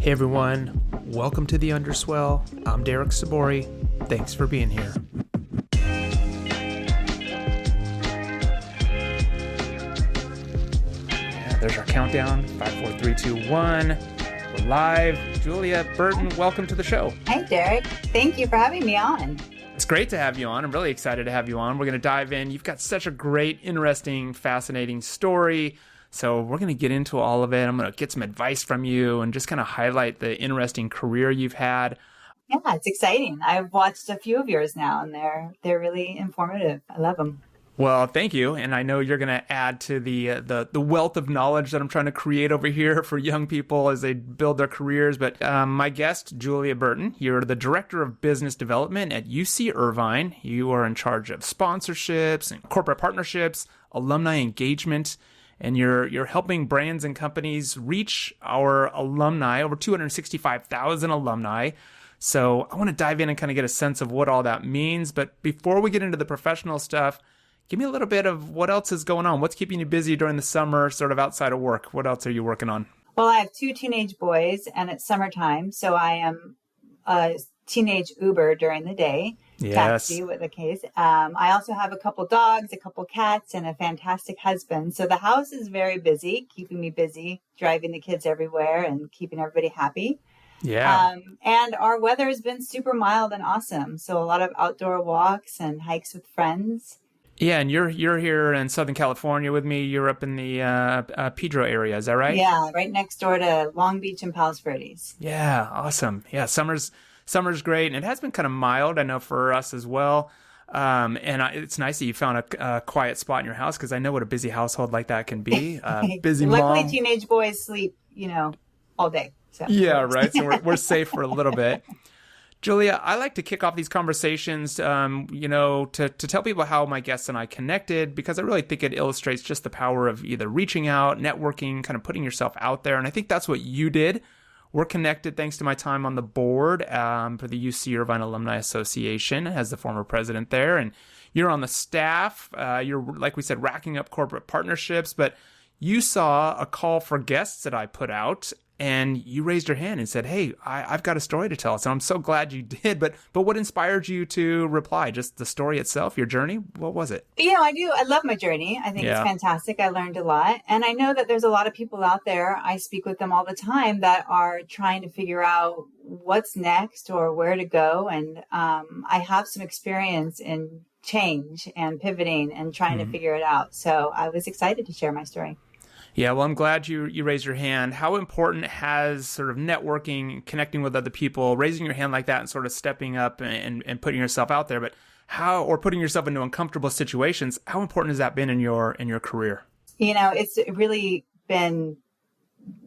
Hey everyone, welcome to the Underswell. I'm Derek Sabori. Thanks for being here. Yeah, there's our countdown. 5, 4, 3, 2, 1. We're live. Julia, Burton, welcome to the show. Hey Derek, thank you for having me on. It's great to have you on. I'm really excited to have you on. We're going to dive in. You've got such a great, interesting, fascinating story. So we're going to get into all of it. I'm going to get some advice from you and just kind of highlight the interesting career you've had. Yeah, it's exciting. I've watched a few of yours now, and they're really informative. I love them. Well, thank you. And I know you're going to add to the wealth of knowledge that I'm trying to create over here for young people as they build their careers. But my guest, Julia Burton, you're the Director of Business Development at UC Irvine. You are in charge of sponsorships and corporate partnerships, alumni engagement, and you're helping brands and companies reach our alumni, over 265,000 alumni. So I want to dive in and kind of get a sense of what all that means. But before we get into the professional stuff, give me a little bit of what else is going on. What's keeping you busy during the summer, sort of outside of work? What else are you working on? Well, I have 2 teenage boys, and it's summertime, so I am a teenage Uber during the day. Yes. Taxi with the case. I also have a couple dogs, a couple cats, and a fantastic husband. So the house is very busy, keeping me busy, driving the kids everywhere and keeping everybody happy. Yeah. And our weather has been super mild and awesome. So a lot of outdoor walks and hikes with friends. Yeah, and you're here in Southern California with me. You're up in the Pedro area, is that right? Yeah, right next door to Long Beach and Palos Verdes. Yeah, awesome. Yeah, summer's great, and it has been kind of mild, I know, for us as well. It's nice that you found a quiet spot in your house, because I know what a busy household like that can be. Busy mom. Luckily, teenage boys sleep, all day. So. Yeah, right. So we're safe for a little bit. Julia, I like to kick off these conversations, to tell people how my guests and I connected, because I really think it illustrates just the power of either reaching out, networking, kind of putting yourself out there. And I think that's what you did. We're connected thanks to my time on the board for the UC Irvine Alumni Association as the former president there. And you're on the staff. You're, like we said, racking up corporate partnerships. But you saw a call for guests that I put out, and you raised your hand and said, hey, I've got a story to tell. So I'm so glad you did. But what inspired you to reply? Just the story itself, your journey? What was it? I do. I love my journey. I think it's fantastic. I learned a lot. And I know that there's a lot of people out there, I speak with them all the time, that are trying to figure out what's next or where to go. And I have some experience in change and pivoting and trying to figure it out. So I was excited to share my story. Yeah, well, I'm glad you raised your hand. How important has sort of networking, connecting with other people, raising your hand like that and sort of stepping up and putting yourself out there, but or putting yourself into uncomfortable situations, how important has that been in your career? It's really been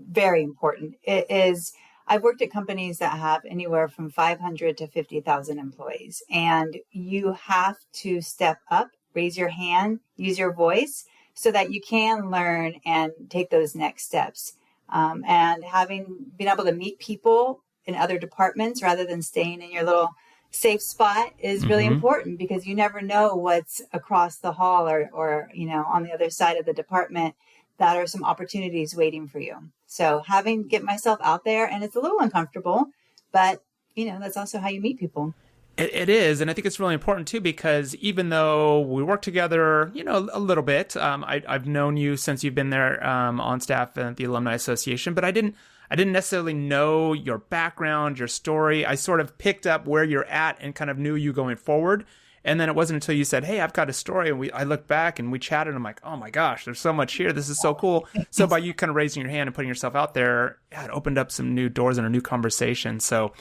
very important. It is. I've worked at companies that have anywhere from 500 to 50,000 employees, and you have to step up, raise your hand, use your voice, so that you can learn and take those next steps. And having been able to meet people in other departments rather than staying in your little safe spot is really important, because you never know what's across the hall or on the other side of the department that are some opportunities waiting for you. So get myself out there, and it's a little uncomfortable, but that's also how you meet people. It is, and I think it's really important too, because even though we work together, a little bit, I've known you since you've been there on staff at the Alumni Association, but I didn't necessarily know your background, your story. I sort of picked up where you're at and kind of knew you going forward. And then it wasn't until you said, hey, I've got a story, and I looked back and we chatted, and I'm like, oh my gosh, there's so much here. This is so cool. So by you kind of raising your hand and putting yourself out there, it opened up some new doors and a new conversation. So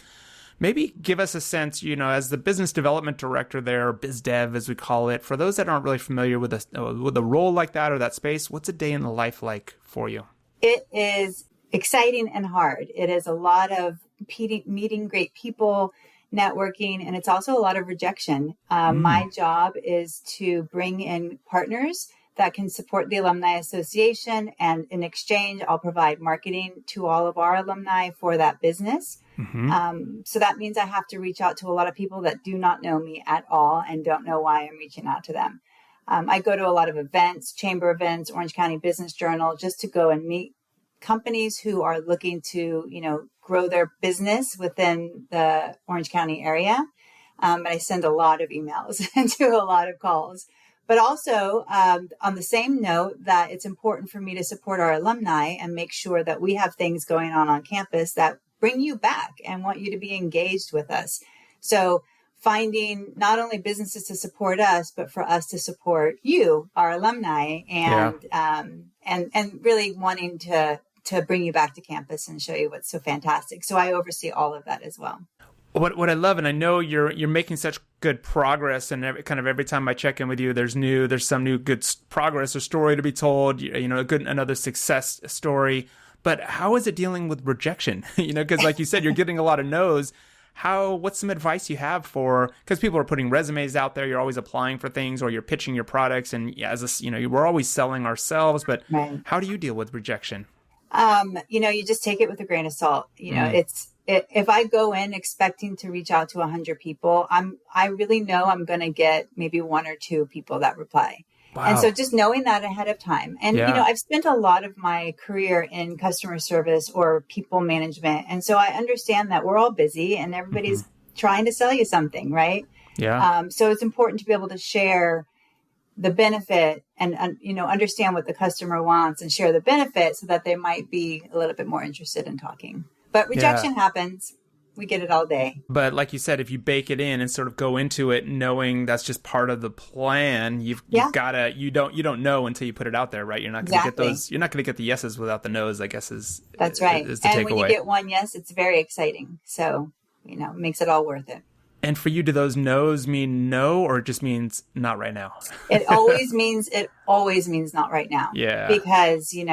maybe give us a sense, as the business development director there, biz dev as we call it, for those that aren't really familiar with a role like that or that space, what's a day in the life like for you? It is exciting and hard. It is a lot of meeting great people, networking, and it's also a lot of rejection. My job is to bring in partners that can support the Alumni Association, and in exchange, I'll provide marketing to all of our alumni for that business. So that means I have to reach out to a lot of people that do not know me at all and don't know why I'm reaching out to them. I go to a lot of events, chamber events, Orange County Business Journal, just to go and meet companies who are looking to, grow their business within the Orange County area. And I send a lot of emails and do a lot of calls. But also, on the same note, that it's important for me to support our alumni and make sure that we have things going on campus that bring you back and want you to be engaged with us. So finding not only businesses to support us, but for us to support you, our alumni, and really wanting to bring you back to campus and show you what's so fantastic. So I oversee all of that as well. What I love, and I know you're making such good progress, and every time I check in with you, there's some new good progress or story to be told, another success story. But how is it dealing with rejection? Because like you said, you're getting a lot of no's. What's some advice you have because people are putting resumes out there, you're always applying for things, or you're pitching your products, and we're always selling ourselves, but right. How do you deal with rejection? You just take it with a grain of salt. If I go in expecting to reach out to 100 people, I really know I'm going to get maybe one or two people that reply. Wow. And so just knowing that ahead of time. And, I've spent a lot of my career in customer service or people management. And so I understand that we're all busy and everybody's trying to sell you something, right? Yeah. So it's important to be able to share the benefit and understand what the customer wants and share the benefit so that they might be a little bit more interested in talking. But rejection happens. We get it all day. But like you said, if you bake it in and sort of go into it knowing that's just part of the plan, you've got to, you don't know until you put it out there, right? You're not going to get those, you're not going to get the yeses without the no's, I guess that's right. Is the and takeaway. When you get one yes, it's very exciting. So, it makes it all worth it. And for you, do those no's mean no, or it just means not right now? It always means not right now. Yeah. Because, you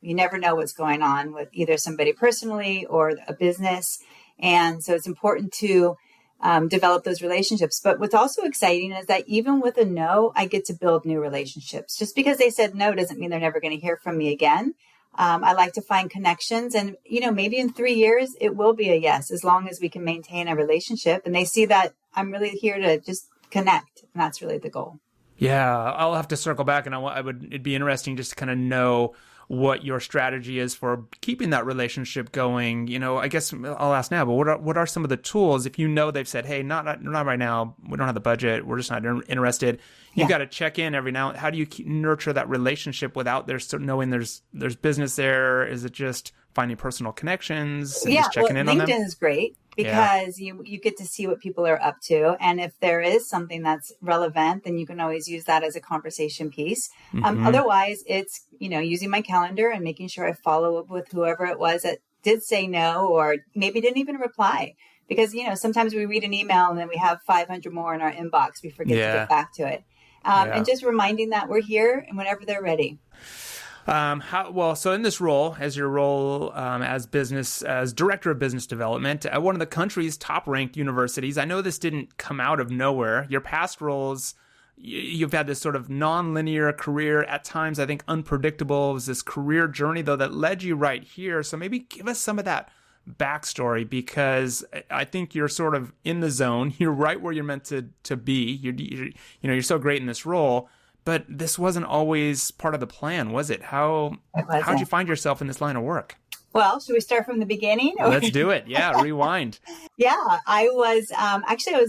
never know what's going on with either somebody personally or a business. And so it's important to develop those relationships. But what's also exciting is that even with a no, I get to build new relationships. Just because they said no doesn't mean they're never going to hear from me again. I like to find connections, and, maybe in 3 years, it will be a yes, as long as we can maintain a relationship and they see that I'm really here to just connect. And that's really the goal. Yeah, I'll have to circle back, and it'd be interesting just to kind of know what your strategy is for keeping that relationship going. I guess I'll ask now, but what are some of the tools if they've said, hey, not right now, we don't have the budget, we're just not interested. You got to check in every now. How do you nurture that relationship without knowing there's business there? Is it just finding personal connections and just checking in on them? LinkedIn is great because you get to see what people are up to. And if there is something that's relevant, then you can always use that as a conversation piece. Otherwise, it's, using my calendar and making sure I follow up with whoever it was that did say no, or maybe didn't even reply. Because, sometimes we read an email and then we have 500 more in our inbox. We forget to get back to it. And just reminding that we're here and whenever they're ready. So in this role, as your role as director of business development at one of the country's top-ranked universities, I know this didn't come out of nowhere. Your past roles, you've had this sort of non-linear career, at times I think unpredictable. It was this career journey, though, that led you right here. So maybe give us some of that backstory, because I think you're sort of in the zone. You're right where you're meant to be. You're so great in this role. But this wasn't always part of the plan, was it? How'd you find yourself in this line of work? Well, should we start from the beginning? Let's do it. Yeah, rewind. Yeah, I was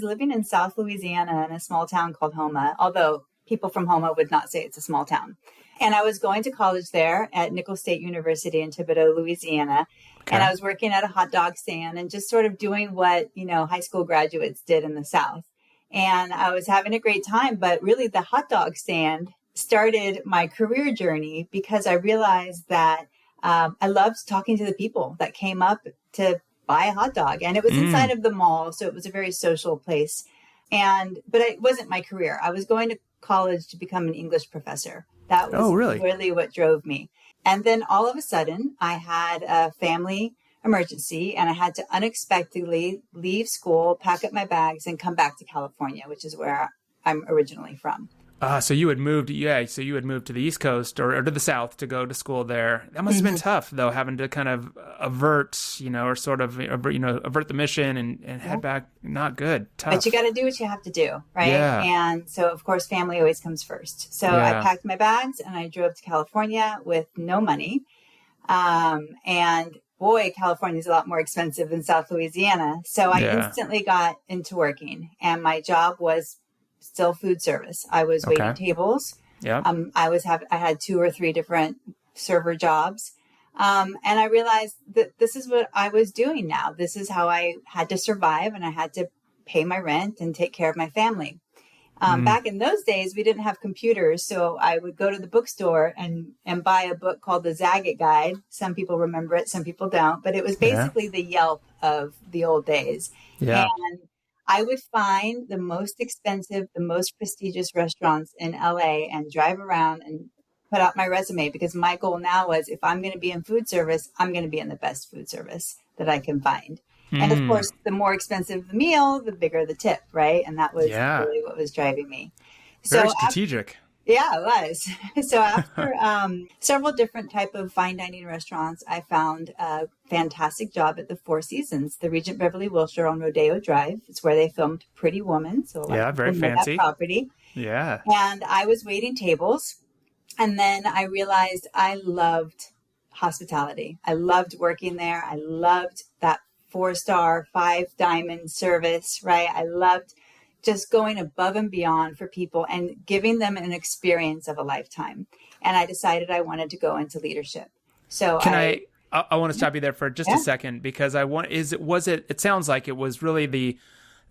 living in South Louisiana in a small town called Houma, although people from Houma would not say it's a small town. And I was going to college there at Nicholls State University in Thibodaux, Louisiana. Okay. And I was working at a hot dog stand and just sort of doing what, high school graduates did in the South. And I was having a great time, but really the hot dog stand started my career journey because I realized that I loved talking to the people that came up to buy a hot dog. And it was inside of the mall, so it was a very social place. But it wasn't my career. I was going to college to become an English professor. That was really what drove me. And then all of a sudden, I had a family emergency and I had to unexpectedly leave school, pack up my bags, and come back to California, which is where I'm originally from. So you had moved, to the East Coast or to the South to go to school there. That must have been tough, though, having to kind of avert the mission and head back. Not good. Tough. But you got to do what you have to do, right? Yeah. And so, of course, family always comes first. So I packed my bags and I drove to California with no money. And boy, California is a lot more expensive than South Louisiana. So I Yeah. instantly got into working, and my job was still food service. I was waiting Okay. tables. Yep. I had 2 or 3 different server jobs. And I realized that this is what I was doing now. This is how I had to survive, and I had to pay my rent and take care of my family. Mm. Back in those days, we didn't have computers, so I would go to the bookstore and buy a book called the Zagat Guide. Some people remember it, some people don't, but it was Yeah. basically the Yelp of the old days. And Yeah. I would find the most expensive, the most prestigious restaurants in LA and drive around and put out my resume, because my goal now was, if I'm going to be in food service, I'm going to be in the best food service that I can find. And of Mm. course, the more expensive the meal, the bigger the tip, right? And that was Yeah. really what was driving me. Very So strategic. yeah, it was. So after several different type of fine dining restaurants, I found a fantastic job at the Four Seasons, the Regent Beverly Wilshire on Rodeo Drive. It's where they filmed Pretty Woman. So a lot of Yeah. Very people know that fancy. property. Yeah. And I was waiting tables. And then I realized I loved hospitality. I loved working there. I loved that 4-star, 5-diamond service, right? I loved just going above and beyond for people and giving them an experience of a lifetime. And I decided I wanted to go into leadership. So Can I want to stop you there for just a yeah, second because I want it sounds like it was really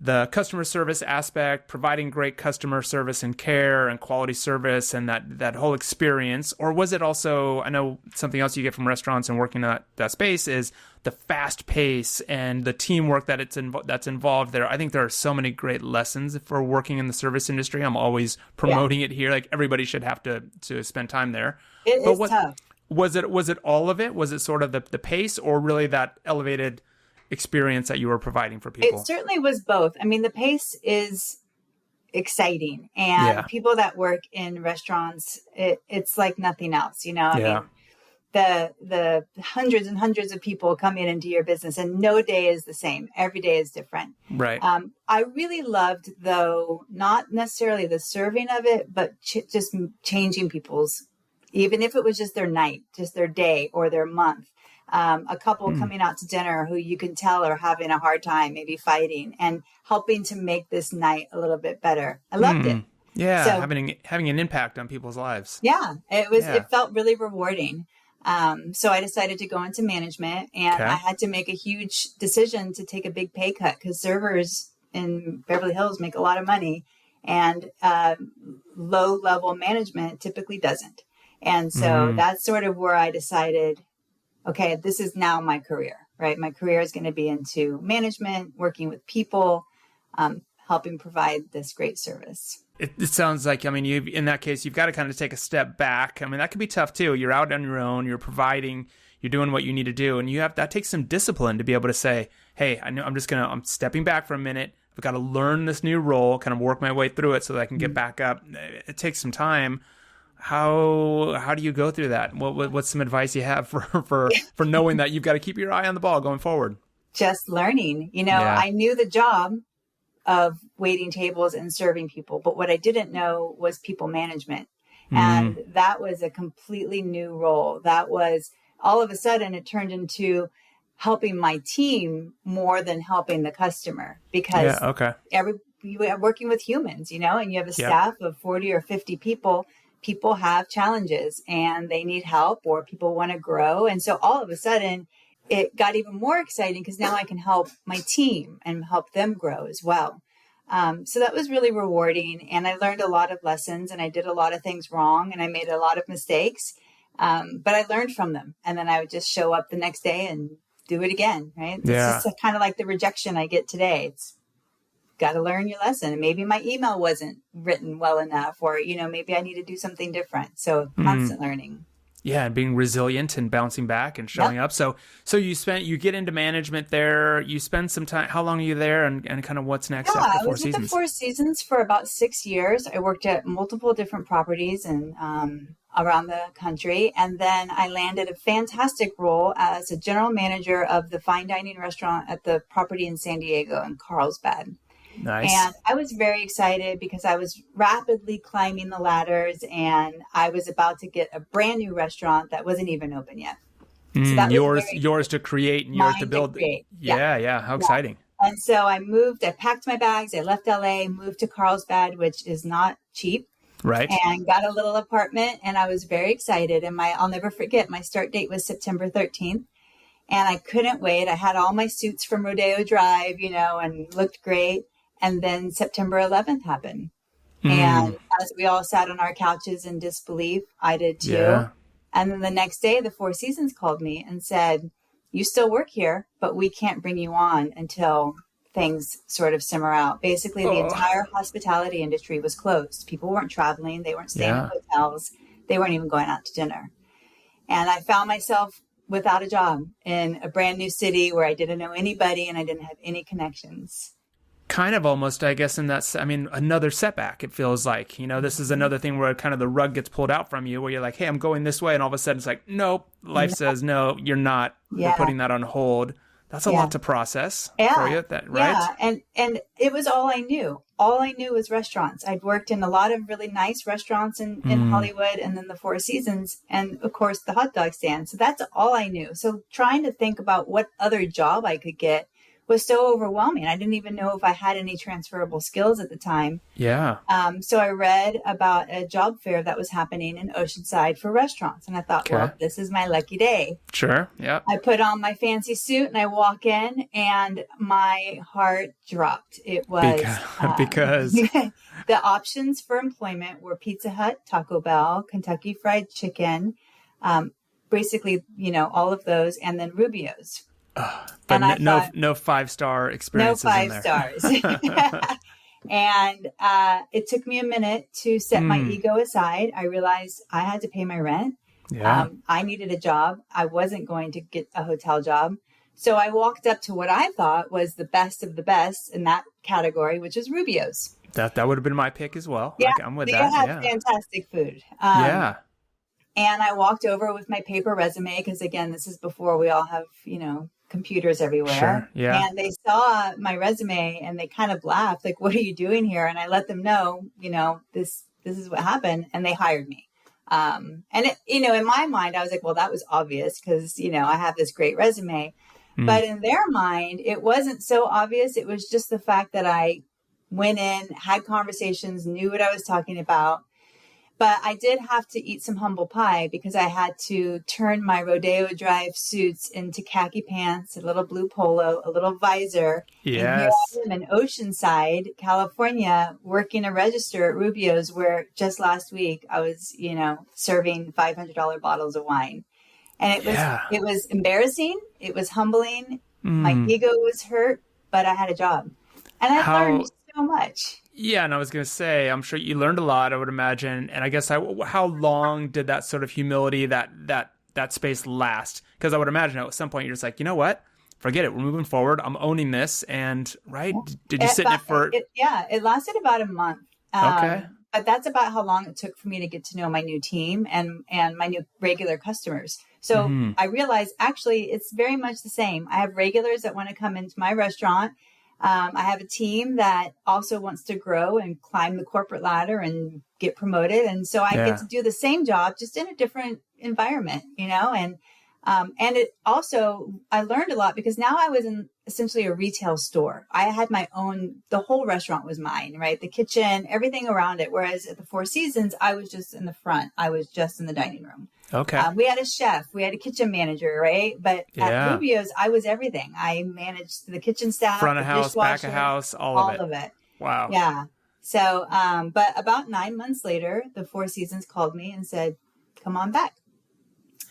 the customer service aspect, providing great customer service and care and quality service and that whole experience, or was it also, I know something else you get from restaurants and working in that space is the fast pace and the teamwork that's involved there. I think there are so many great lessons for working in the service industry. I'm always yeah, promoting it here. Like everybody should have to spend time there. it But is tough. was it all of it? Was it sort of the pace or really that elevated experience that you were providing for It people? certainly was both. I mean, the pace is exciting, and Yeah. people that work in restaurants, it's like nothing else. I Yeah. mean, the hundreds and hundreds of people coming into your business, and no day is the same. Every day is different. Right. I really loved, though, not necessarily the serving of it, but just changing people's, even if it was just their night, just their day or their month. A couple Hmm. coming out to dinner who you can tell are having a hard time, maybe fighting, and helping to make this night a little bit better. I loved Hmm. it. Yeah, So having an impact on people's lives. yeah, Yeah. it felt really rewarding. So I decided to go into management, and I Okay. had to make a huge decision to take a big pay cut, because servers in Beverly Hills make a lot of money, and low level management typically doesn't. And so Mm. that's sort of where I decided, okay, this is now my career, right? My career is going to be into management, working with people, helping provide this great service. It sounds like, I mean, you in that case, you've got to kind of take a step back. I mean, that can be tough too. You're out on your own. You're providing. You're doing what you need to do, and that takes some discipline to be able to say, "Hey, I know I'm stepping back for a minute. I've got to learn this new role, kind of work my way through it, so that I can get back up." It takes some time. How do you go through that? What's some advice you have for knowing that you've got to keep your eye on the ball going forward? Just learning, Yeah. I knew the job of waiting tables and serving people, but what I didn't know was people management. Mm. And that was a completely new role. That was, all of a sudden, it turned into helping my team more than helping the customer, Yeah. because Okay. you are working with humans, and you have a Yep. staff of 40 or 50 people. People have challenges and they need help, or people want to grow. And so all of a sudden it got even more exciting, because now I can help my team and help them grow as well. So that was really rewarding. And I learned a lot of lessons, and I did a lot of things wrong, and I made a lot of mistakes. But I learned from them. And then I would just show up the next day and do it again. Right. Yeah. It's just kind of like the rejection I get today. It's got to learn your lesson. And maybe my email wasn't written well enough, or, maybe I need to do something different. So constant learning. Yeah, and being resilient and bouncing back and showing Yep. up. So you get into management there. You spend some time. How long are you there, and kind of what's next Yeah, after I Four was at the Seasons? Four Seasons for about 6 years. I worked at multiple different properties and around the country. And then I landed a fantastic role as a general manager of the fine dining restaurant at the property in San Diego in Carlsbad. Nice. And I was very excited, because I was rapidly climbing the ladders, and I was about to get a brand new restaurant that wasn't even open yet. So that was Yours to create and yours to mine to build. create. Yeah. How exciting. And so I packed my bags, I left LA, moved to Carlsbad, which is not cheap. Right. And got a little apartment, and I was very excited. And I'll never forget, my start date was September 13th. And I couldn't wait. I had all my suits from Rodeo Drive, and looked great. And then September 11th happened. And as we all sat on our couches in disbelief, I did too. Yeah. And then the next day, the Four Seasons called me and said, you still work here, but we can't bring you on until things sort of simmer out. Basically, the entire hospitality industry was closed. People weren't traveling. They weren't staying in hotels. They weren't even going out to dinner. And I found myself without a job in a brand new city where I didn't know anybody and I didn't have any connections. Kind of almost, I guess, another setback, it feels like. This is another thing where kind of the rug gets pulled out from you, where you're like, hey, I'm going this way. And all of a sudden it's like, nope, life says, no, you're not. Yeah. We're putting that on hold. That's a lot to process for you, right? Yeah, and it was all I knew. All I knew was restaurants. I'd worked in a lot of really nice restaurants in Hollywood, and then the Four Seasons, and of course the hot dog stand. So that's all I knew. So trying to think about what other job I could get was so overwhelming. I didn't even know if I had any transferable skills at the time. Yeah. So I read about a job fair that was happening in Oceanside for restaurants. And I thought, well, this is my lucky day. Sure. Yeah. I put on my fancy suit and I walk in and my heart dropped. It was because the options for employment were Pizza Hut, Taco Bell, Kentucky Fried Chicken, basically, all of those, and then Rubio's. But no 5-star experiences. No 5 stars. And it took me a minute to set my ego aside. I realized I had to pay my rent. Yeah. I needed a job. I wasn't going to get a hotel job. So I walked up to what I thought was the best of the best in that category, which is Rubio's. That would have been my pick as well. Yeah, I'm with they that. have fantastic food. Yeah. And I walked over with my paper resume because, again, this is before we all have, computers everywhere. Sure, yeah. And they saw my resume and they kind of laughed, like, what are you doing here? And I let them know, this is what happened. And they hired me. And it, in my mind, I was like, well, that was obvious because, I have this great resume. But in their mind, it wasn't so obvious. It was just the fact that I went in, had conversations, knew what I was talking about. But I did have to eat some humble pie because I had to turn my Rodeo Drive suits into khaki pants, a little blue polo, a little visor. Yes. And here I am in Oceanside, California, working a register at Rubio's where just last week I was, serving $500 bottles of wine. And it was embarrassing. It was humbling. My ego was hurt, but I had a job. And I learned so much. Yeah, and I was going to say, I'm sure you learned a lot, I would imagine. And I guess how long did that sort of humility, that space last? Because I would imagine at some point you're just like, you know what? Forget it. We're moving forward. I'm owning this. And did you sit in it for? It lasted about a month. Okay. But that's about how long it took for me to get to know my new team and my new regular customers. So I realized actually it's very much the same. I have regulars that want to come into my restaurant. I have a team that also wants to grow and climb the corporate ladder and get promoted. And so I get to do the same job, just in a different environment, and it also, I learned a lot because now I was in essentially a retail store. I had my own, the whole restaurant was mine, right? The kitchen, everything around it. Whereas at the Four Seasons, I was just in the front. I was just in the dining room. Okay. We had a chef, we had a kitchen manager, right? But at Rubio's, I was everything. I managed the kitchen staff, front of house, back of house, all of it. Wow. Yeah. So, but about 9 months later, the Four Seasons called me and said, come on back.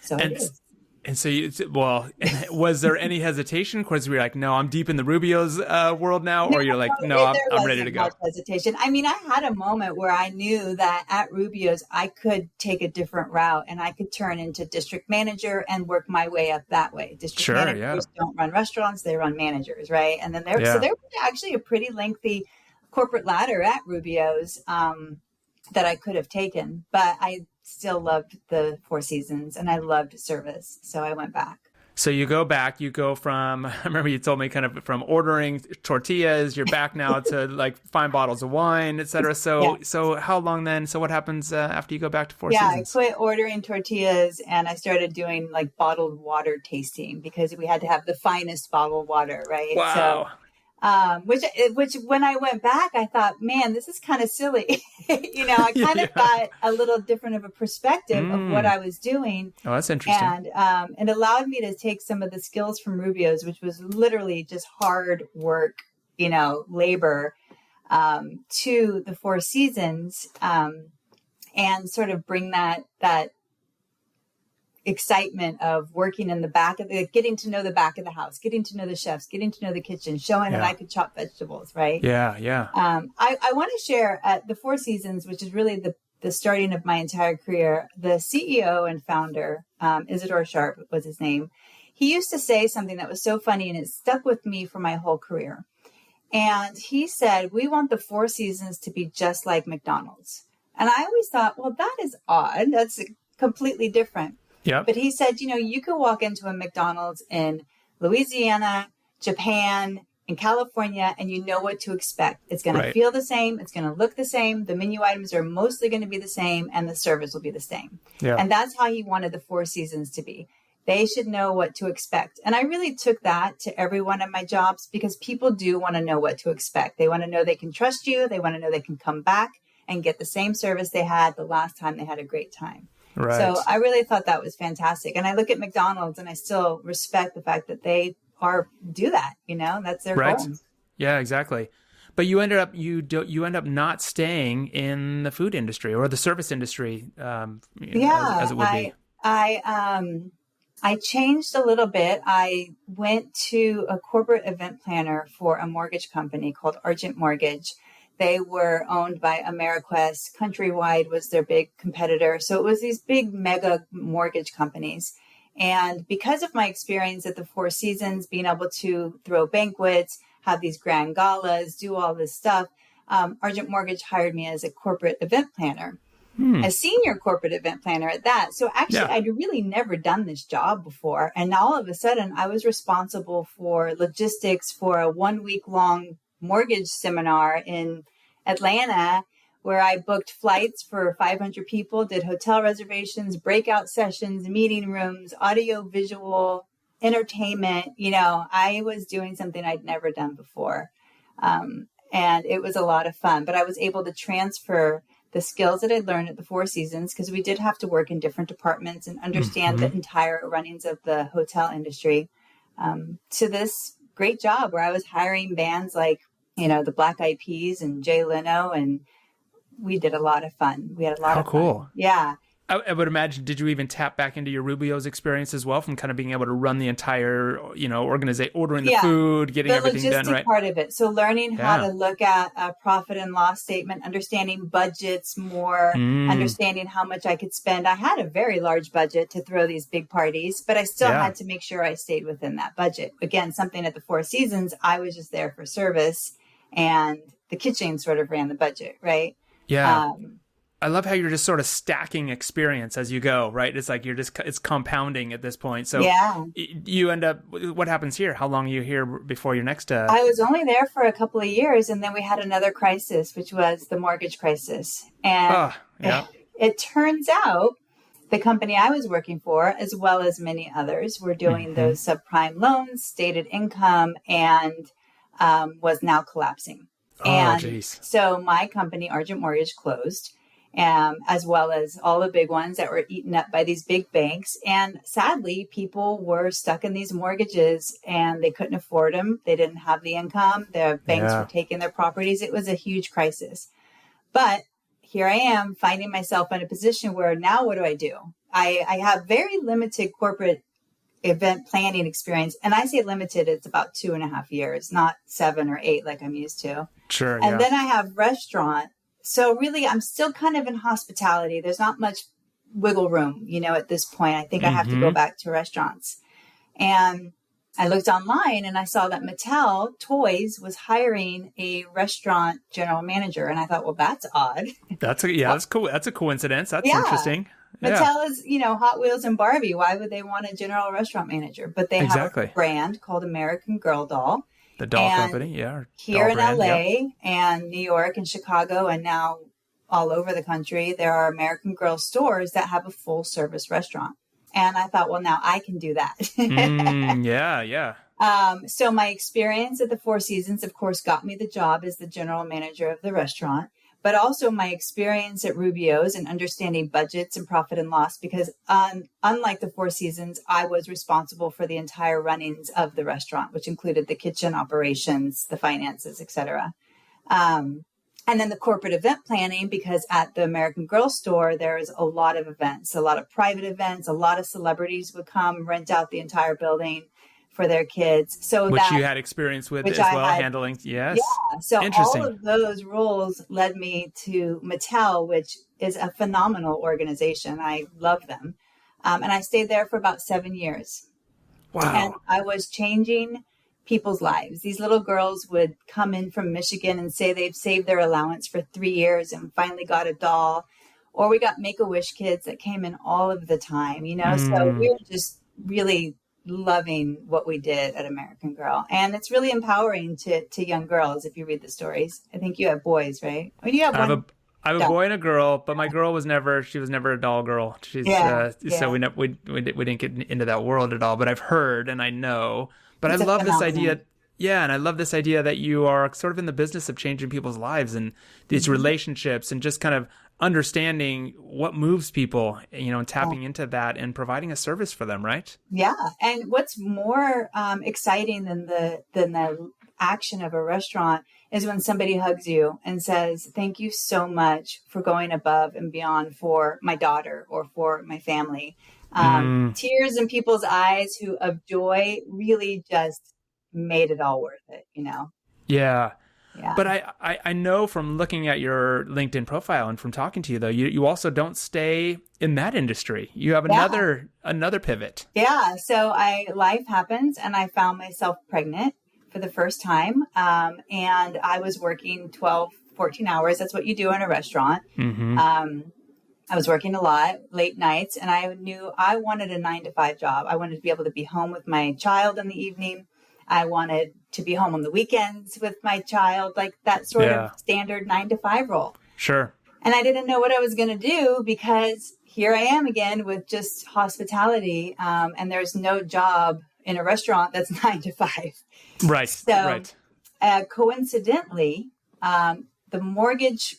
So I did. And so, was there any hesitation? Because we were like, no, I'm deep in the Rubio's world now, or you're like, no, I'm ready to go. Much hesitation. I mean, I had a moment where I knew that at Rubio's, I could take a different route and I could turn into district manager and work my way up that way. District managers don't run restaurants; they run managers, right? And then there was actually a pretty lengthy corporate ladder at Rubio's that I could have taken, but I still loved the Four Seasons and I loved service. So I went back. So you go back, you go from, I remember you told me kind of from ordering tortillas, you're back now to like fine bottles of wine, et cetera. Yeah. So how long then? So what happens after you go back to Four Yeah, I Seasons? quit ordering tortillas and I started doing like bottled water tasting because we had to have the finest bottled water, right? So Wow. which when I went back, I thought, man, this is kind of silly. I kind of Yeah. got a little different of a perspective of what I was doing. Oh, that's interesting. And it allowed me to take some of the skills from Rubio's, which was literally just hard work, labor, to the Four Seasons, and sort of bring that excitement of working in the back of getting to know the back of the house, getting to know the chefs, getting to know the kitchen, showing that I could chop vegetables, right? Yeah, yeah. I want to share at the Four Seasons, which is really the starting of my entire career, the CEO and founder, Isidore Sharp was his name. He used to say something that was so funny and it stuck with me for my whole career. And he said, we want the Four Seasons to be just like McDonald's. And I always thought, well, that is odd. That's completely different. Yep. But he said, you could walk into a McDonald's in Louisiana, Japan, in California, and you know what to expect. It's going to feel the same. It's going to look the same. The menu items are mostly going to be the same, and the service will be the same. Yeah. And that's how he wanted the Four Seasons to be. They should know what to expect. And I really took that to every one of my jobs because people do want to know what to expect. They want to know they can trust you. They want to know they can come back and get the same service they had the last time they had a great time. Right. So I really thought that was fantastic. And I look at McDonald's and I still respect the fact that they do that, that's their goal. Yeah, exactly. But you ended up you end up not staying in the food industry or the service industry, as it would be. I changed a little bit. I went to a corporate event planner for a mortgage company called Argent Mortgage. They were owned by Ameriquest. Countrywide was their big competitor. So it was these big mega mortgage companies. And because of my experience at the Four Seasons, being able to throw banquets, have these grand galas, do all this stuff, Argent Mortgage hired me as a corporate event planner, a senior corporate event planner at that. So actually, I'd really never done this job before. And now all of a sudden, I was responsible for logistics for a 1 week long mortgage seminar in Atlanta, where I booked flights for 500 people, did hotel reservations, breakout sessions, meeting rooms, audio, visual, entertainment. I was doing something I'd never done before. And it was a lot of fun, but I was able to transfer the skills that I learned at the Four Seasons, because we did have to work in different departments and understand the entire runnings of the hotel industry, to this great job where I was hiring bands like, the Black Eyed Peas and Jay Leno, and we did a lot of fun. We had a lot of fun. How cool. Yeah. I would imagine, did you even tap back into your Rubio's experience as well, from kind of being able to run the entire, organization, ordering the food, getting everything done right? The logistic part of it. So learning how to look at a profit and loss statement, understanding budgets more, understanding how much I could spend. I had a very large budget to throw these big parties, but I still had to make sure I stayed within that budget. Again, something at the Four Seasons, I was just there for service, and the kitchen sort of ran the budget, right? Yeah. I love how you're just sort of stacking experience as you go, right? It's like it's compounding at this point. So you end up, what happens here? How long are you here before your next? I was only there for a couple of years, and then we had another crisis, which was the mortgage crisis. And it turns out the company I was working for, as well as many others, were doing those subprime loans, stated income, and was now collapsing. So my company, Argent Mortgage, closed, as well as all the big ones that were eaten up by these big banks. And sadly, people were stuck in these mortgages and they couldn't afford them. They didn't have the income. The banks were taking their properties. It was a huge crisis. But here I am finding myself in a position where now what do I do? I have very limited corporate event planning experience. And I say limited, it's about 2.5 years, not 7 or 8 like I'm used to. Sure. And then I have restaurant. So really, I'm still kind of in hospitality. There's not much wiggle room, at this point. I think I have to go back to restaurants. And I looked online and I saw that Mattel Toys was hiring a restaurant general manager. And I thought, well, that's odd. That's cool. That's a coincidence. That's interesting. Yeah, Mattel is, Hot Wheels and Barbie. Why would they want a general restaurant manager? But they have a exactly. brand called American Girl Doll. The doll And company, yeah, or here doll in brand, yep. LA and New York and Chicago and now all over the country, there are American Girl stores that have a full service restaurant. And I thought, well, now I can do that. Yeah, yeah. So my experience at the Four Seasons, of course, got me the job as the general manager of the restaurant, but also my experience at Rubio's and understanding budgets and profit and loss, because unlike the Four Seasons, I was responsible for the entire runnings of the restaurant, which included the kitchen operations, the finances, etc. And then the corporate event planning, because at the American Girl store, there's a lot of events, a lot of private events, a lot of celebrities would come rent out the entire building for their kids. So Which you had experience with as well, handling. Yes. Yeah. So all of those roles led me to Mattel, which is a phenomenal organization. I love them. And I stayed there for about 7 years. Wow. And I was changing people's lives. These little girls would come in from Michigan and say they've saved their allowance for 3 years and finally got a doll. Or we got Make-A-Wish kids that came in all of the time, So we were just really loving what we did at American Girl. And it's really empowering to young girls if you read the stories. I think you have boys, right? I mean, you have one. I have a boy and a girl, but my girl was never a doll girl. So we didn't get into that world at all, but I've heard and I know, but I love this idea. Yeah. And I love this idea that you are sort of in the business of changing people's lives and these relationships and just kind of understanding what moves people, and tapping into that and providing a service for them, right? Yeah. And what's more exciting than the action of a restaurant is when somebody hugs you and says, thank you so much for going above and beyond for my daughter or for my family. Tears in people's eyes of joy really just made it all worth it, Yeah. Yeah. But I know from looking at your LinkedIn profile and from talking to you, though, you also don't stay in that industry. You have another pivot. Yeah. So life happens and I found myself pregnant for the first time. And I was working 12, 14 hours. That's what you do in a restaurant. Mm-hmm. I was working a lot, late nights, and I knew I wanted a 9-to-5 job. I wanted to be able to be home with my child in the evening. I wanted to be home on the weekends with my child, like that sort of standard 9-to-5 role. Sure. And I didn't know what I was going to do because here I am again with just hospitality. And there's no job in a restaurant that's 9-to-5. Right. So coincidentally, the mortgage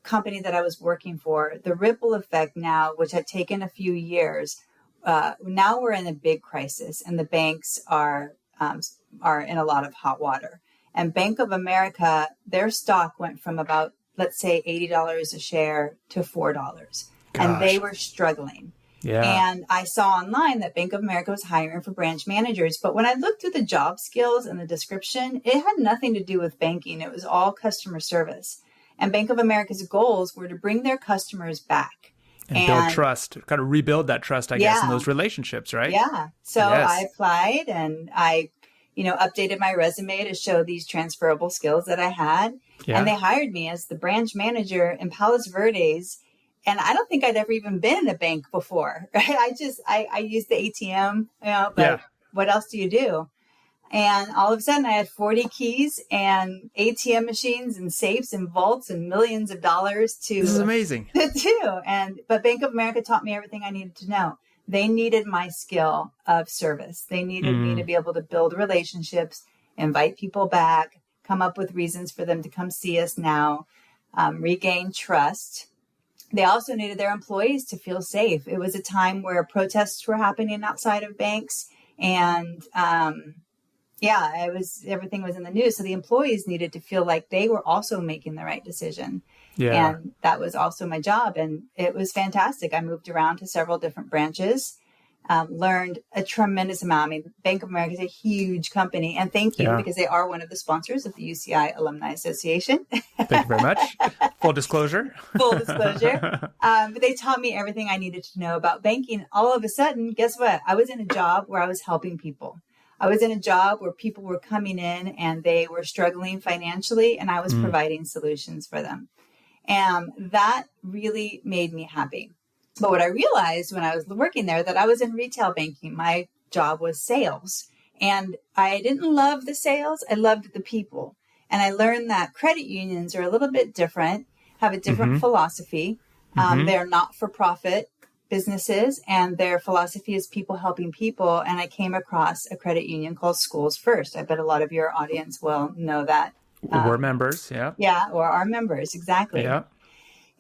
company that I was working for, the ripple effect now, which had taken a few years, now we're in a big crisis and the banks are in a lot of hot water. And Bank of America, their stock went from about, let's say, $80 a share to $4. Gosh. And they were struggling. Yeah. And I saw online that Bank of America was hiring for branch managers. But when I looked through the job skills and the description, it had nothing to do with banking. It was all customer service. And Bank of America's goals were to bring their customers back. And build trust, kind of rebuild that trust, I guess, in those relationships, right? Yeah. So I applied and I, updated my resume to show these transferable skills that I had. Yeah. And they hired me as the branch manager in Palos Verdes. And I don't think I'd ever even been in a bank before, right? I used the ATM, but what else do you do? And all of a sudden I had 40 keys and ATM machines and safes and vaults and millions of dollars to This is amazing. do. But Bank of America taught me everything I needed to know. They needed my skill of service. They needed me to be able to build relationships, invite people back, come up with reasons for them to come see us now, regain trust. They also needed their employees to feel safe. It was a time where protests were happening outside of banks and, everything was in the news. So the employees needed to feel like they were also making the right decision. Yeah. And that was also my job. And it was fantastic. I moved around to several different branches, learned a tremendous amount. I mean, Bank of America is a huge company. And thank you because they are one of the sponsors of the UCI Alumni Association. Thank you very much. Full disclosure. Full disclosure. But they taught me everything I needed to know about banking. All of a sudden, guess what? I was in a job where I was helping people. I was in a job where people were coming in and they were struggling financially and I was providing solutions for them. And that really made me happy. But what I realized when I was working there, that I was in retail banking. My job was sales. And I didn't love the sales. I loved the people. And I learned that credit unions are a little bit different, have a different philosophy. They're not for profit businesses, and their philosophy is people helping people. And I came across a credit union called Schools First. I bet a lot of your audience will know that. We're members. Yeah. Yeah, or are members. Exactly. Yeah.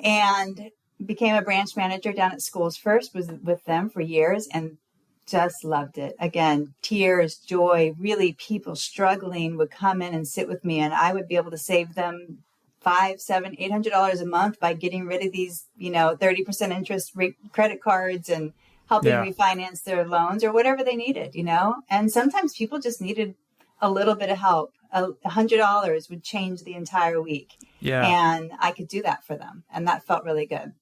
And became a branch manager down at Schools First, was with them for years, and just loved it. Again, tears, joy, really people struggling would come in and sit with me, and I would be able to save them $500, $700, $800 a month by getting rid of these, 30% interest rate credit cards and helping refinance their loans or whatever they needed, And sometimes people just needed a little bit of help. $100 would change the entire week. Yeah. And I could do that for them. And that felt really good.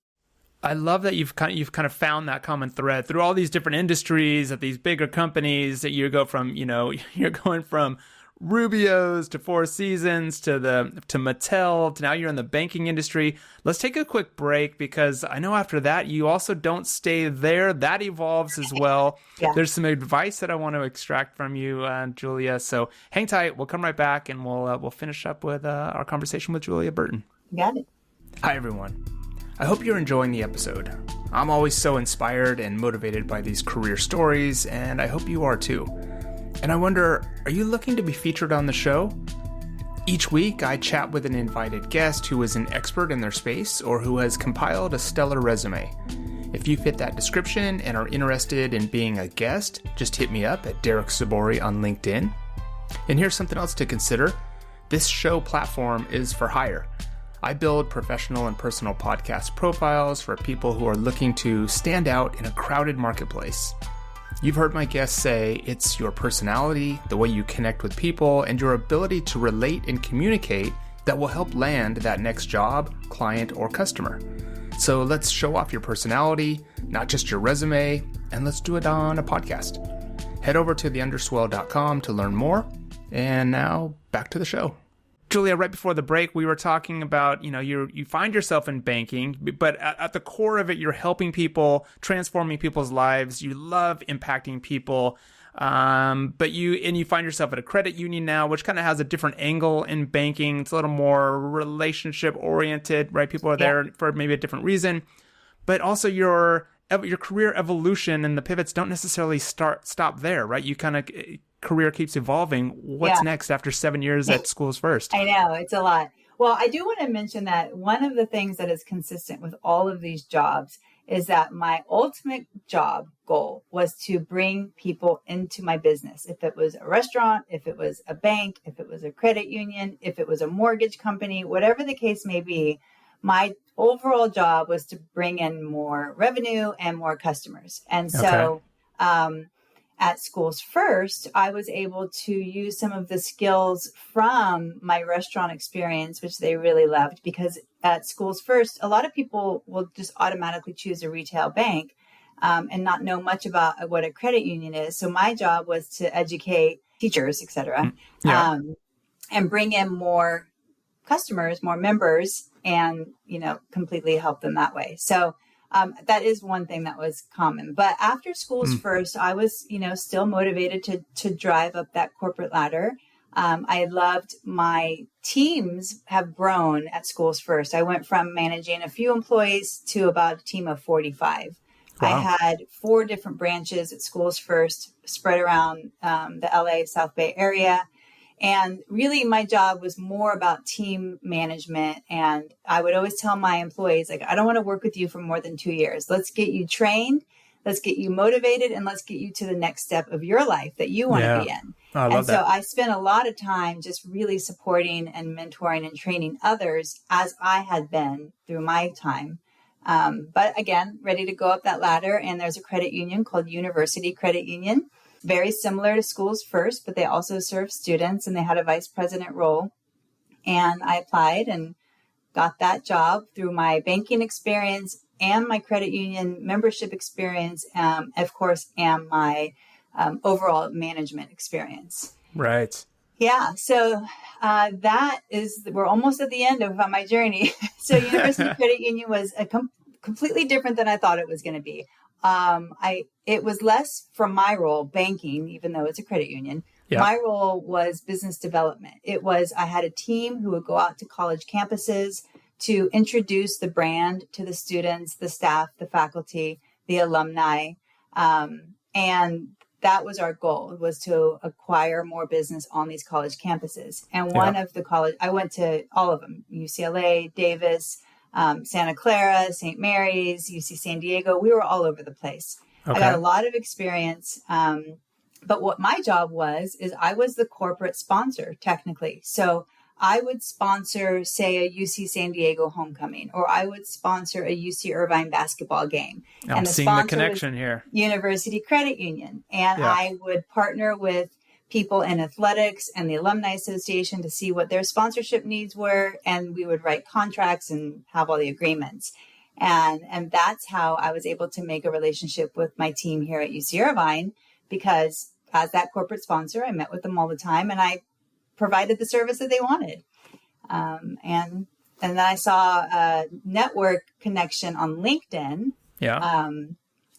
I love that you've kind of found that common thread through all these different industries at these bigger companies that you go from, you're going from Rubio's to Four Seasons to Mattel to now you're in the banking industry. Let's take a quick break because I know after that you also don't stay there. That evolves as well. Yeah. There's some advice that I want to extract from you, Julia. So hang tight. We'll come right back and we'll finish up with our conversation with Julia Burton. Got it. Hi, everyone. I hope you're enjoying the episode. I'm always so inspired and motivated by these career stories, and I hope you are too. And I wonder, are you looking to be featured on the show? Each week, I chat with an invited guest who is an expert in their space or who has compiled a stellar resume. If you fit that description and are interested in being a guest, just hit me up at Derek Sabori on LinkedIn. And here's something else to consider. This show platform is for hire. I build professional and personal podcast profiles for people who are looking to stand out in a crowded marketplace. You've heard my guests say it's your personality, the way you connect with people, and your ability to relate and communicate that will help land that next job, client, or customer. So let's show off your personality, not just your resume, and let's do it on a podcast. Head over to theunderswell.com to learn more. And now back to the show. Julia, right before the break, we were talking about, you find yourself in banking, but at the core of it, you're helping people, transforming people's lives. You love impacting people. But you find yourself at a credit union now, which kind of has a different angle in banking. It's a little more relationship oriented, right? People are there for maybe a different reason, but also your career evolution and the pivots don't necessarily stop there, right? You kind of career keeps evolving. What's next after 7 years at Schools First? I know, it's a lot. Well, I do want to mention that one of the things that is consistent with all of these jobs is that my ultimate job goal was to bring people into my business. If it was a restaurant, if it was a bank, if it was a credit union, if it was a mortgage company, whatever the case may be, my overall job was to bring in more revenue and more customers. And so at Schools First, I was able to use some of the skills from my restaurant experience, which they really loved, because at Schools First, a lot of people will just automatically choose a retail bank and not know much about what a credit union is. So my job was to educate teachers, et cetera, and bring in more customers, more members, and, completely help them that way. So that is one thing that was common. But after Schools First, I was, still motivated to drive up that corporate ladder. I loved my teams have grown at Schools First. I went from managing a few employees to about a team of 45. Wow. I had 4 different branches at Schools First spread around the LA South Bay area. And really, my job was more about team management. And I would always tell my employees, I don't want to work with you for more than 2 years. Let's get you trained. Let's get you motivated. And let's get you to the next step of your life that you want to be in. I love that. So I spent a lot of time just really supporting and mentoring and training others as I had been through my time. But again, ready to go up that ladder. And there's a credit union called University Credit Union. Very similar to Schools First, but they also serve students, and they had a vice president role. And I applied and got that job through my banking experience and my credit union membership experience, of course, and my overall management experience. Right. Yeah. So we're almost at the end of my journey. So University Credit Union was a completely different than I thought it was going to be. It was less from my role, banking, even though it's a credit union. Yeah. My role was business development. I had a team who would go out to college campuses to introduce the brand to the students, the staff, the faculty, the alumni. And that was our goal, was to acquire more business on these college campuses. And one of the college, I went to all of them, UCLA, Davis, Santa Clara, St. Mary's, UC San Diego. We were all over the place. Okay. I got a lot of experience. But what my job is I was the corporate sponsor, technically. So I would sponsor, say, a UC San Diego homecoming, or I would sponsor a UC Irvine basketball game. I'm seeing the connection here. University Credit Union. And I would partner with people in athletics and the Alumni Association to see what their sponsorship needs were. And we would write contracts and have all the agreements. And that's how I was able to make a relationship with my team here at UC Irvine, because as that corporate sponsor, I met with them all the time and I provided the service that they wanted. And then I saw a network connection on LinkedIn. Yeah.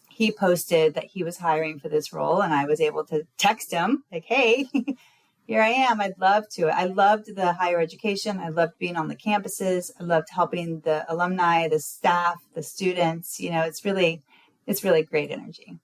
He posted that he was hiring for this role, and I was able to text him like, hey, here I am. I'd love to. I loved the higher education. I loved being on the campuses. I loved helping the alumni, the staff, the students. It's really great energy.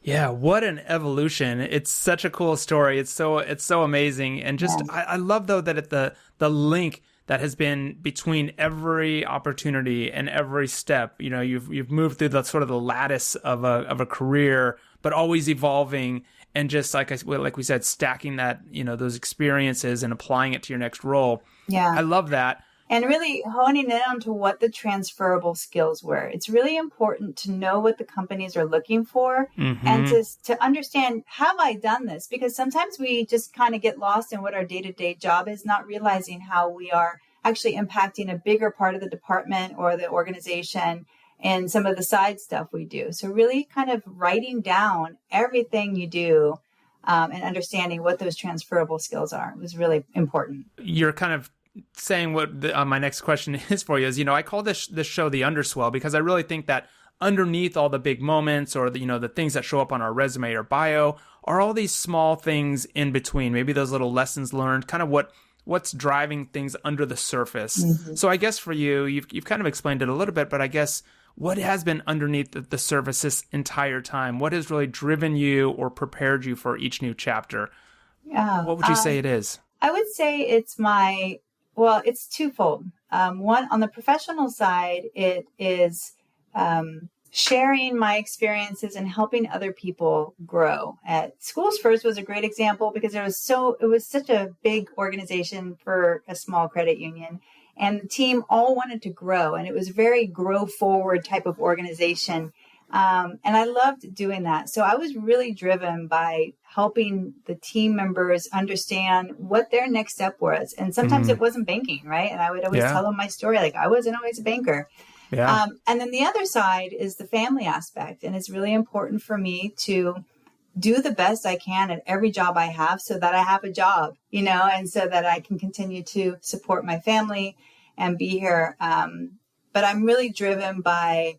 Yeah, what an evolution. It's such a cool story. It's so amazing. And just I love though that the link that has been between every opportunity and every step. You've moved through the sort of the lattice of a career, but always evolving, and just like we said, stacking that, those experiences and applying it to your next role. Yeah. I love that. And really honing in on to what the transferable skills were. It's really important to know what the companies are looking for, and to understand, have I done this? Because sometimes we just kind of get lost in what our day-to-day job is, not realizing how we are actually impacting a bigger part of the department or the organization and some of the side stuff we do. So really kind of writing down everything you do and understanding what those transferable skills are was really important. You're kind of saying what my next question is for you is, I call this show the Underswell, because I really think that underneath all the big moments or the things that show up on our resume or bio are all these small things in between, maybe those little lessons learned, kind of what's driving things under the surface. So I guess for you, you've kind of explained it a little bit, but I guess what has been underneath the surface this entire time? What has really driven you or prepared you for each new chapter? What would you say it is? I would say it's twofold. One, on the professional side, it is sharing my experiences and helping other people grow. At Schools First was a great example, because it was such a big organization for a small credit union, and the team all wanted to grow, and it was a very grow forward type of organization. And I loved doing that. So I was really driven by helping the team members understand what their next step was. And sometimes it wasn't banking, right? And I would always tell them my story, like I wasn't always a banker. Yeah. And then the other side is the family aspect. And it's really important for me to do the best I can at every job I have, so that I have a job, and so that I can continue to support my family and be here. But I'm really driven by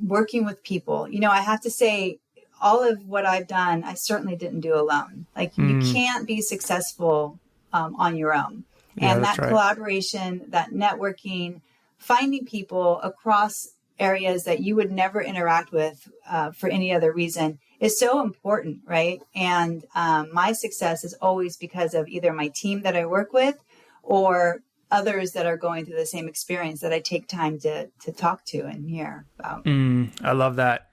working with people. I have to say, all of what I've done, I certainly didn't do alone. Like you can't be successful on your own. And that collaboration, that networking, finding people across areas that you would never interact with for any other reason is so important, right? And my success is always because of either my team that I work with or others that are going through the same experience that I take time to talk to and hear about. I love that.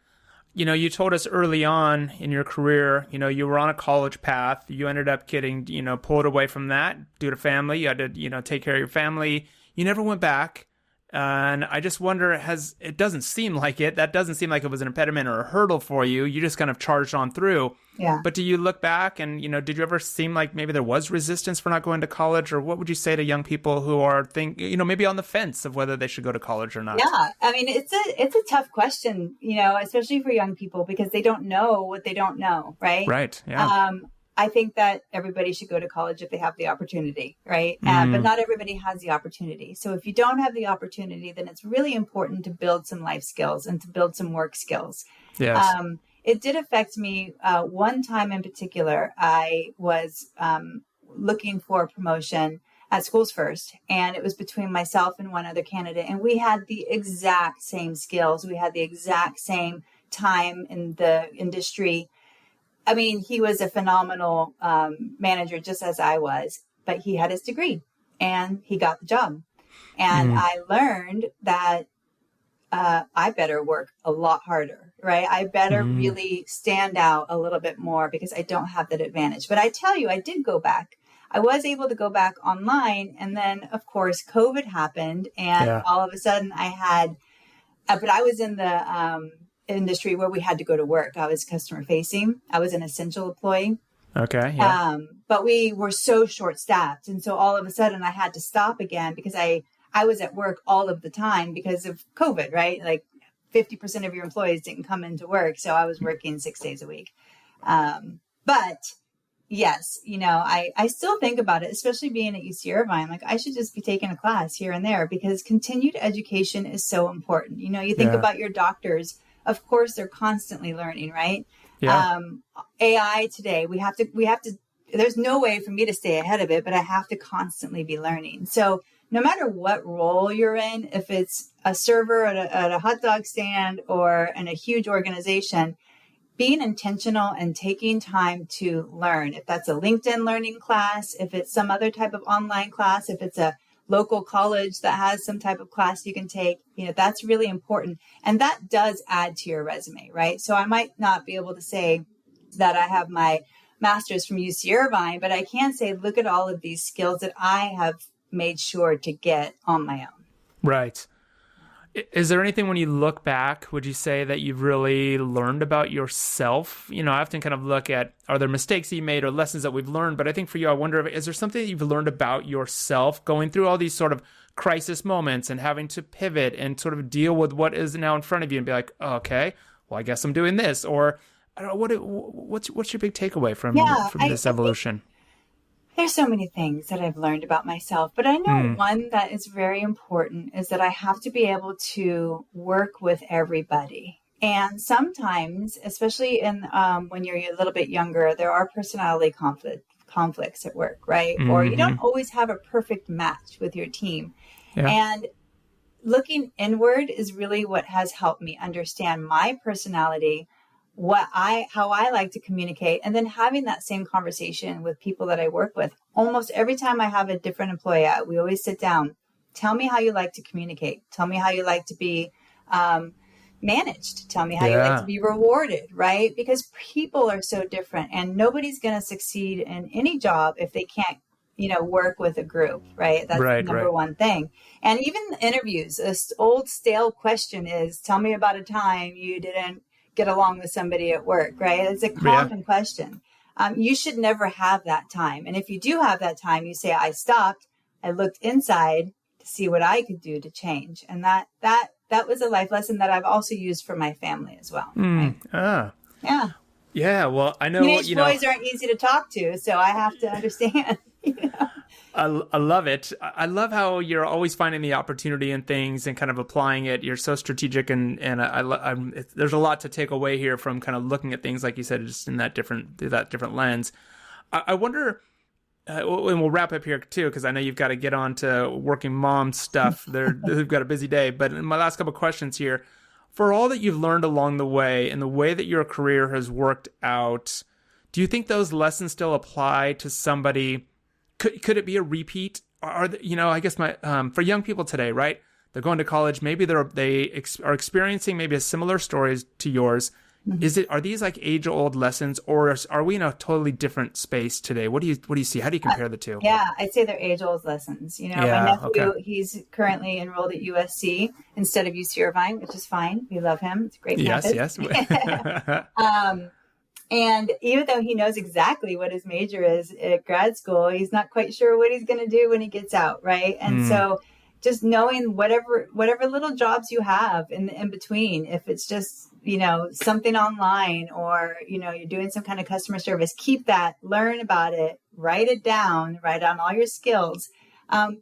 You told us early on in your career, you were on a college path. You ended up getting, pulled away from that due to family. You had to, take care of your family. You never went back. And I just wonder, it doesn't seem like it. That doesn't seem like it was an impediment or a hurdle for you. You just kind of charged on through. Yeah. But do you look back and, did you ever seem like maybe there was resistance for not going to college? Or what would you say to young people who are maybe on the fence of whether they should go to college or not? Yeah. I mean, it's a tough question, especially for young people, because they don't know what they don't know. Right. Right. Yeah. I think that everybody should go to college if they have the opportunity, right? But not everybody has the opportunity. So if you don't have the opportunity, then it's really important to build some life skills and to build some work skills. Yes. It did affect me one time in particular. I was looking for a promotion at Schools First, and it was between myself and one other candidate, and we had the exact same skills. We had the exact same time in the industry. I mean, he was a phenomenal manager, just as I was, but he had his degree and he got the job. And I learned that I better work a lot harder, right? I better really stand out a little bit more because I don't have that advantage. But I tell you, I did go back. I was able to go back online. And then, of course, COVID happened. And all of a sudden I had, but I was in the industry where we had to go to work. I was customer facing. I was an essential employee. Okay. Yeah. But we were so short staffed. And so all of a sudden I had to stop again because I was at work all of the time because of COVID, right? Like 50% of your employees didn't come into work. So I was working 6 days a week. But yes, I still think about it, especially being at UC Irvine. Like I should just be taking a class here and there because continued education is so important. You think about your doctors, of course, they're constantly learning, right? Yeah. AI today, we have to, there's no way for me to stay ahead of it, but I have to constantly be learning. So no matter what role you're in, if it's a server at a hot dog stand or in a huge organization, being intentional and taking time to learn, if that's a LinkedIn learning class, if it's some other type of online class, if it's a local college that has some type of class you can take, that's really important. And that does add to your resume, right? So I might not be able to say that I have my master's from UC Irvine, but I can say, look at all of these skills that I have made sure to get on my own. Right. Is there anything when you look back, would you say that you've really learned about yourself? I often kind of look at, are there mistakes that you made or lessons that we've learned? But I think for you, I wonder, is there something that you've learned about yourself going through all these sort of crisis moments and having to pivot and sort of deal with what is now in front of you and be like, oh, okay, well, I guess I'm doing this. Or I don't know, what's your big takeaway from this evolution? There's so many things that I've learned about myself, but I know one that is very important is that I have to be able to work with everybody. And sometimes, especially when you're a little bit younger, there are personality conflicts at work, right? Or you don't always have a perfect match with your team. Yeah. And looking inward is really what has helped me understand my personality, how I like to communicate, and then having that same conversation with people that I work with. Almost every time I have a different employee, we always sit down. Tell me how you like to communicate. Tell me how you like to be managed. Tell me how you like to be rewarded, right? Because people are so different, and nobody's going to succeed in any job if they can't, work with a group, right? That's the number one thing. And even interviews, this old stale question is, tell me about a time you didn't get along with somebody at work, right? It's a common question. You should never have that time. And if you do have that time, you say, I stopped, I looked inside to see what I could do to change. And that was a life lesson that I've also used for my family as well. Right? Yeah. Yeah. Well, I know, teenage boys aren't easy to talk to, so I have to understand. I love it. I love how you're always finding the opportunity in things and kind of applying it. You're so strategic, and there's a lot to take away here from kind of looking at things, like you said, just in that different lens. I wonder, and we'll wrap up here too, because I know you've got to get on to working mom stuff. They've got a busy day. But in my last couple of questions here, for all that you've learned along the way and the way that your career has worked out, do you think those lessons still apply to somebody? Could it be a repeat? I guess for young people today, right? They're going to college. Maybe they are experiencing maybe a similar stories to yours. Mm-hmm. Are these like age old lessons, or are we in a totally different space today? What do you see? How do you compare the two? Yeah, I'd say they're age old lessons. My nephew, he's currently enrolled at USC instead of UC Irvine, which is fine. We love him. It's a great campus. Yes. And even though he knows exactly what his major is at grad school, he's not quite sure what he's going to do when he gets out, right? And so just knowing whatever little jobs you have in between, if it's just something online, or, you're doing some kind of customer service, keep that, learn about it, write it down, write down all your skills.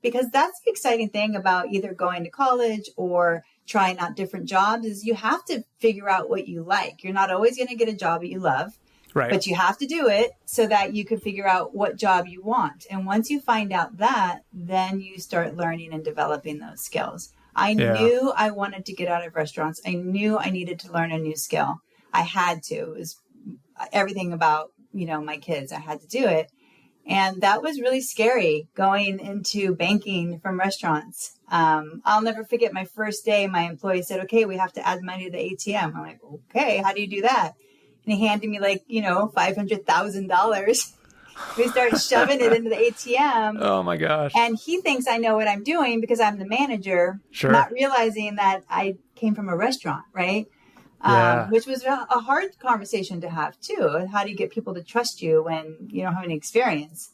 Because that's the exciting thing about either going to college or trying out different jobs is you have to figure out what you like. You're not always going to get a job that you love, Right. but you have to do it so that you can figure out what job you want. And once you find out that, then you start learning and developing those skills. I knew I wanted to get out of restaurants. I knew I needed to learn a new skill. I had to. It was everything about, my kids. I had to do it. And that was really scary, going into banking from restaurants. I'll never forget my first day. My employee said, okay, we have to add money to the ATM. I'm like, okay, how do you do that? And he handed me $500,000. We started shoving it into the ATM. Oh my gosh. And he thinks I know what I'm doing because I'm the manager, Sure. Not realizing that I came from a restaurant, right? Yeah. Which was a hard conversation to have too. How do you get people to trust you when you don't have any experience?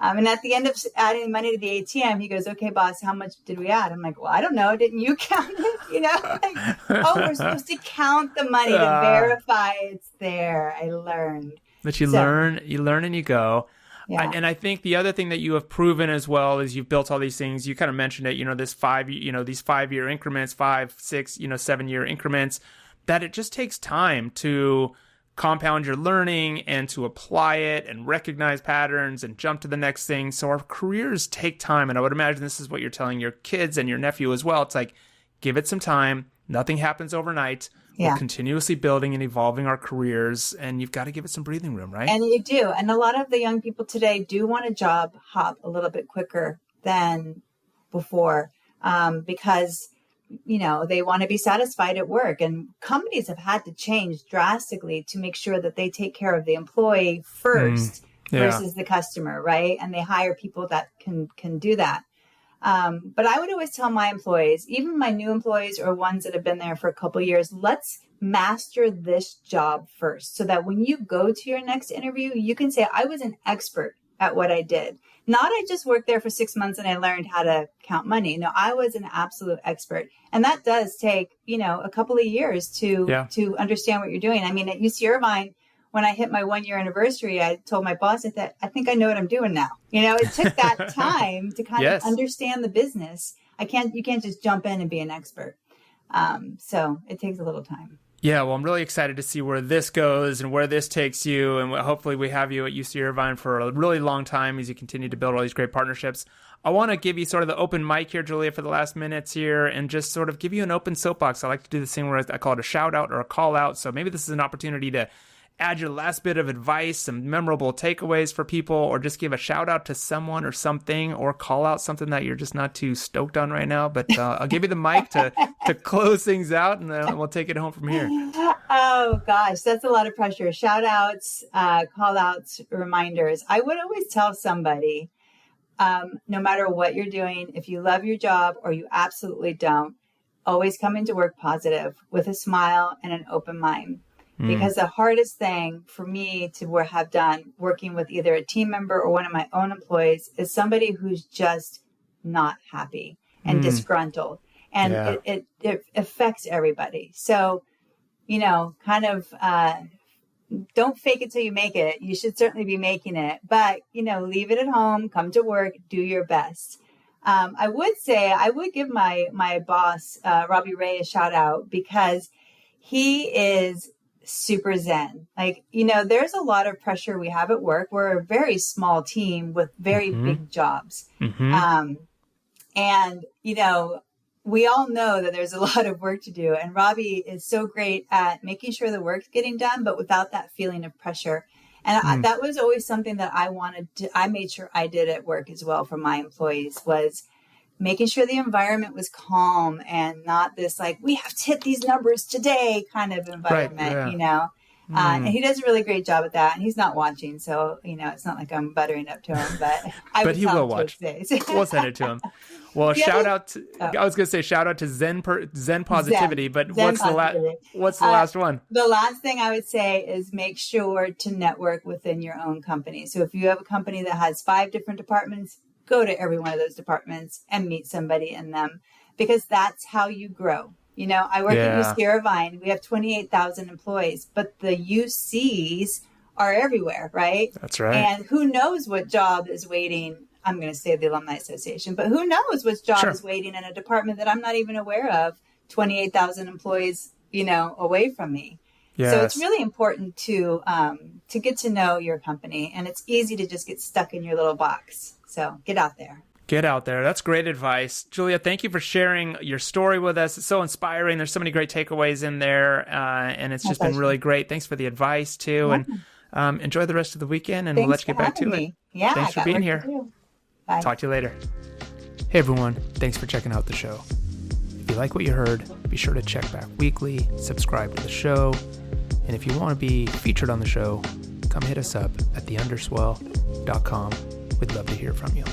And at the end of adding money to the ATM, he goes, okay, boss, how much did we add? I'm like, well, I don't know. Didn't you count it? We're supposed to count the money to verify it's there. I learned. But you learn and you go. Yeah. And I think the other thing that you have proven as well is you've built all these things. You kind of mentioned it, these 5-year increments, 5, 6, 7-year increments, that it just takes time to compound your learning and to apply it and recognize patterns and jump to the next thing. So our careers take time. And I would imagine this is what you're telling your kids and your nephew as well. It's like, give it some time. Nothing happens overnight. Yeah. We're continuously building and evolving our careers, and you've got to give it some breathing room, right? And you do. And a lot of the young people today do want to job hop a little bit quicker than before, because they want to be satisfied at work, and companies have had to change drastically to make sure that they take care of the employee first versus the customer, right? And they hire people that can do that. But I would always tell my employees, even my new employees or ones that have been there for a couple of years, let's master this job first, so that when you go to your next interview, you can say, I was an expert at what I did. Not I just worked there for 6 months and I learned how to count money. No, I was an absolute expert. And that does take, a couple of years to understand what you're doing. I mean, at UC Irvine, when I hit my 1-year anniversary, I told my boss that I think I know what I'm doing now. It took that time to kind of understand the business. You can't just jump in and be an expert. So it takes a little time. Yeah, well, I'm really excited to see where this goes and where this takes you. And hopefully we have you at UC Irvine for a really long time as you continue to build all these great partnerships. I want to give you sort of the open mic here, Julia, for the last minutes here, and just sort of give you an open soapbox. I like to do this thing where I call it a shout out or a call out. So maybe this is an opportunity to add your last bit of advice, some memorable takeaways for people, or just give a shout out to someone or something, or call out something that you're just not too stoked on right now. But I'll give you the mic to close things out, and we'll take it home from here. Oh, gosh, that's a lot of pressure. Shout outs, call outs, reminders. I would always tell somebody, no matter what you're doing, if you love your job or you absolutely don't, always come into work positive with a smile and an open mind. Because the hardest thing for me to have done working with either a team member or one of my own employees is somebody who's just not happy and disgruntled. And it affects everybody. So, don't fake it till you make it. You should certainly be making it. But, leave it at home, come to work, do your best. I would give my boss, Robbie Ray, a shout out, because he is super zen. There's a lot of pressure we have at work. We're a very small team with very big jobs. And, we all know that there's a lot of work to do. And Robbie is so great at making sure the work's getting done, but without that feeling of pressure. And that was always something that I made sure I did at work as well for my employees, was making sure the environment was calm and not this we have to hit these numbers today kind of environment, And he does a really great job at that. And he's not watching, so, it's not like I'm buttering up to him, but but he will watch. We'll send it to him. Well, shout out to Zen positivity, but what's the last one? The last thing I would say is make sure to network within your own company. So if you have a company that has 5 different departments, go to every one of those departments and meet somebody in them, because that's how you grow. I work at Yeah. UC Irvine. We have 28,000 employees, but the UCs are everywhere, right? That's right. And who knows what job is waiting? I'm going to say the Alumni Association, but who knows what job Sure. is waiting in a department that I'm not even aware of, 28,000 employees, away from me. Yes. So it's really important to get to know your company, and it's easy to just get stuck in your little box. So get out there. Get out there. That's great advice. Julia, thank you for sharing your story with us. It's so inspiring. There's so many great takeaways in there, and it's just been really great. Thanks for the advice, too. Yeah. And enjoy the rest of the weekend, and Thanks we'll let you get for back to having it. me. Yeah, Thanks for being here. Bye. Talk to you later. Hey, everyone. Thanks for checking out the show. If you like what you heard, be sure to check back weekly, subscribe to the show, and if you want to be featured on the show, come hit us up at theunderswell.com. We'd love to hear from you.